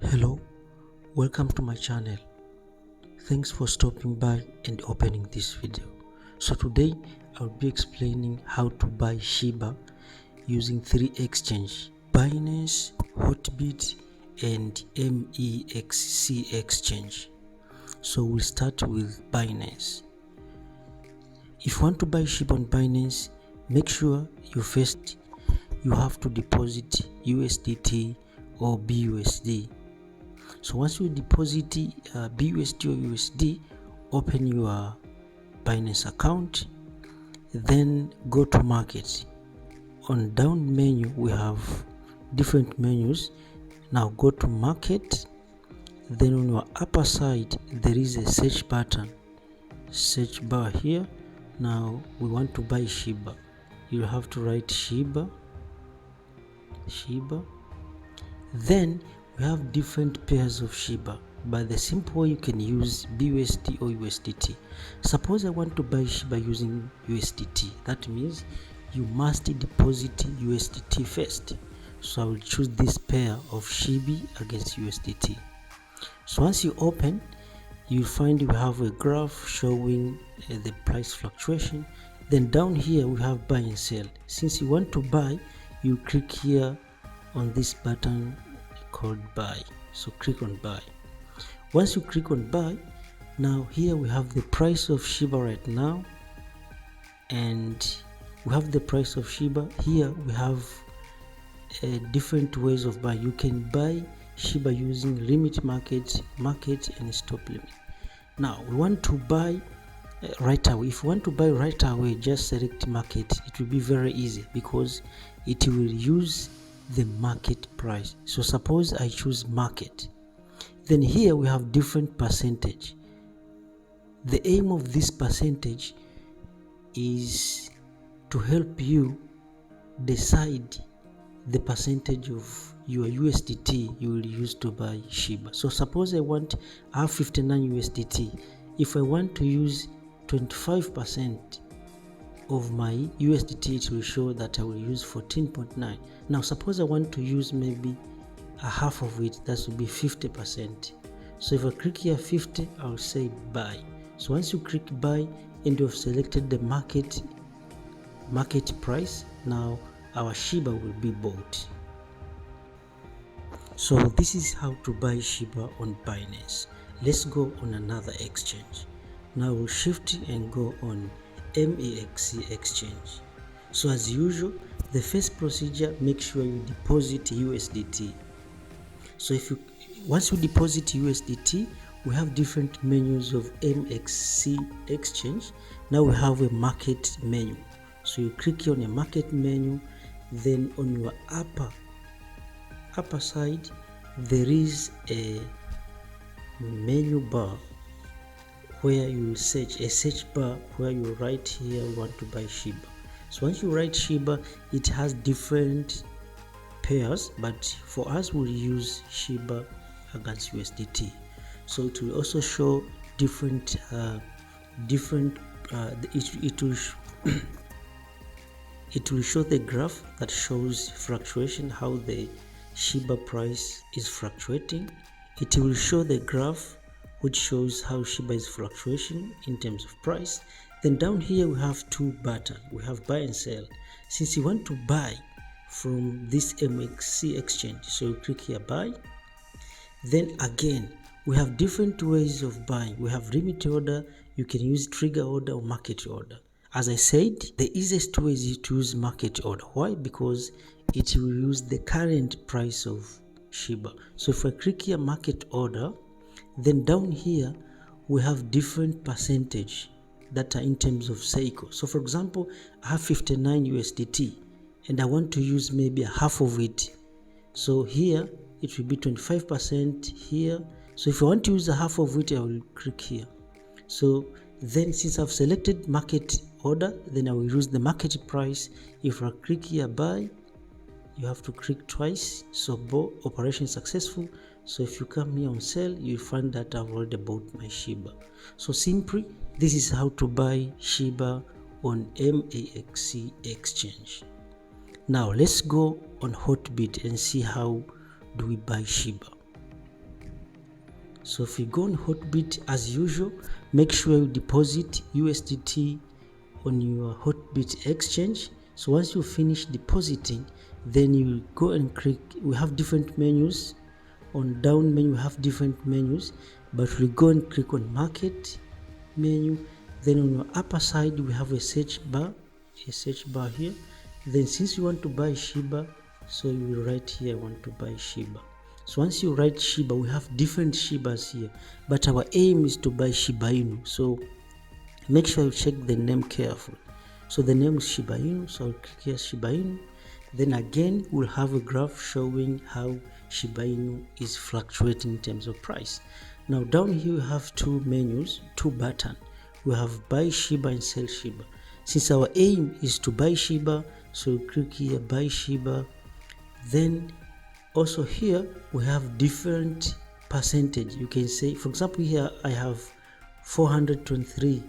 Hello, welcome to my channel. Thanks for stopping by and opening this video. So today I'll be explaining how to buy Shiba using three exchanges: BInance, Hotbit and Mexc exchange. So we'll start with BInance. If you want to buy Shiba on BInance, make sure you have to deposit USDT or BUSD. So once you deposit BUSD or USD, open your BInance account, then go to market. On down menu we have different menus. Now go to market, then on your upper side there is a search button, search bar here. Now we want to buy Shiba. You have to write Shiba. Then we have different pairs of Shiba, but the simple way you can use BUSD or USDT. Suppose I want to buy Shiba using USDT. That means you must deposit USDT first. So I will choose this pair of Shiba against USDT. So once you open, you'll find we have a graph showing the price fluctuation. Then down here we have buy and sell. Since you want to buy, you click here on this button called buy. So click on buy. Once you click on buy, now here we have the price of Shiba right now, and we have the price of Shiba. Here we have different ways of buy. You can buy Shiba using limit market and stop limit. Now we want to buy right away. If you want to buy right away, just select market. It will be very easy because it will use the market price. So suppose I choose market, then here we have different percentage. The aim of this percentage is to help you decide the percentage of your USDT you will use to buy Shiba. So suppose I have 59 USDT. If I want to use 25% of my USDT, it will show that I will use 14.9. Now suppose I want to use maybe a half of it, that will be 50%. So if I click here 50, I'll say buy. So once you click buy and you have selected the market price, now our Shiba will be bought. So this is how to buy Shiba on Binance. Let's go on another exchange. Now we'll shift and go on Mexc exchange. So as usual, the first procedure, make sure you deposit USDT. So once you deposit USDT, we have different menus of Mexc exchange. Now we have a market menu. So you click here on a market menu, then on your upper side there is a menu bar where you will search, a search bar where you write here we want to buy Shiba. So once you write Shiba, it has different pairs, but for us we'll use Shiba against USDT. So it will also show different it will show the graph that shows fluctuation, how the Shiba price is fluctuating. It will show the graph which shows how Shiba is fluctuating in terms of price. Then down here we have two buttons. We have buy and sell. Since you want to buy from this Mexc exchange, so you click here buy. Then again we have different ways of buying. We have limit order, you can use trigger order or market order. As I said, the easiest way is to use market order. Why? Because it will use the current price of Shiba. So if I click here market order, then down here we have different percentage that are in terms of cycle. So for example, I have 59 USDT and I want to use maybe a half of it. So here it will be 25% here. So if I want to use a half of it, I will click here. So then since I've selected market order, then I will use the market price. If I click here buy, you have to click twice. So both operation successful. So if you come here on sell, you'll find that I've already bought my Shiba. So simply, this is how to buy Shiba on Mexc exchange. Now let's go on Hotbit and see how do we buy Shiba. So if you go on Hotbit as usual, make sure you deposit USDT on your Hotbit exchange. So once you finish depositing, then you go and click. We have different menus. On down menu we have different menus, but we go and click on market menu. Then on your upper side we have a search bar here. Then since you want to buy Shiba, so you will write here I want to buy Shiba. So once you write Shiba, we have different Shibas here, but our aim is to buy Shiba Inu. So make sure you check the name carefully. So the name is Shiba Inu, so I'll click here Shiba Inu. Then again we'll have a graph showing how Shiba Inu is fluctuating in terms of price. Now down here we have two menus, two buttons. We have buy Shiba and sell Shiba. Since our aim is to buy Shiba, so we click here buy Shiba. Then also here we have different percentage. You can say, for example, here I have 423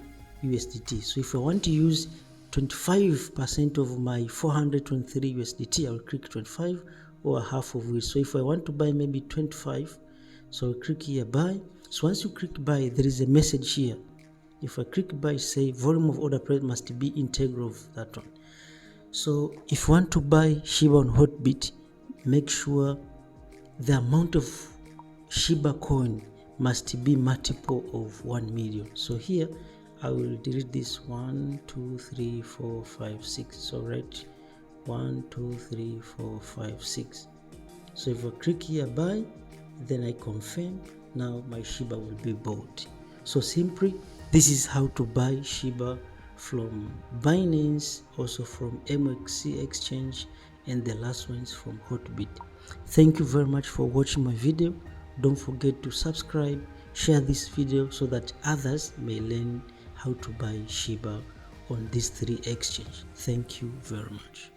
USDT. So if I want to use 25% of my 423 USDT, I'll click 25 or half of it. So if I want to buy maybe 25, so I'll click here buy. So once you click buy, there is a message here. If I click buy, say volume of order price must be integral of that one. So if you want to buy Shiba on Hotbit, make sure the amount of Shiba coin must be multiple of 1 million. So here I will delete this 1 2 3 4 5 6. So write 1 2 3 4 5 6. So if I click here buy, then I confirm. Now my Shiba will be bought. So simply this is how to buy Shiba from Binance, also from MXC exchange, and the last one is from Hotbit. Thank you very much for watching my video. Don't forget to subscribe, share this video so that others may learn how to buy Shiba on these three exchanges. Thank you very much.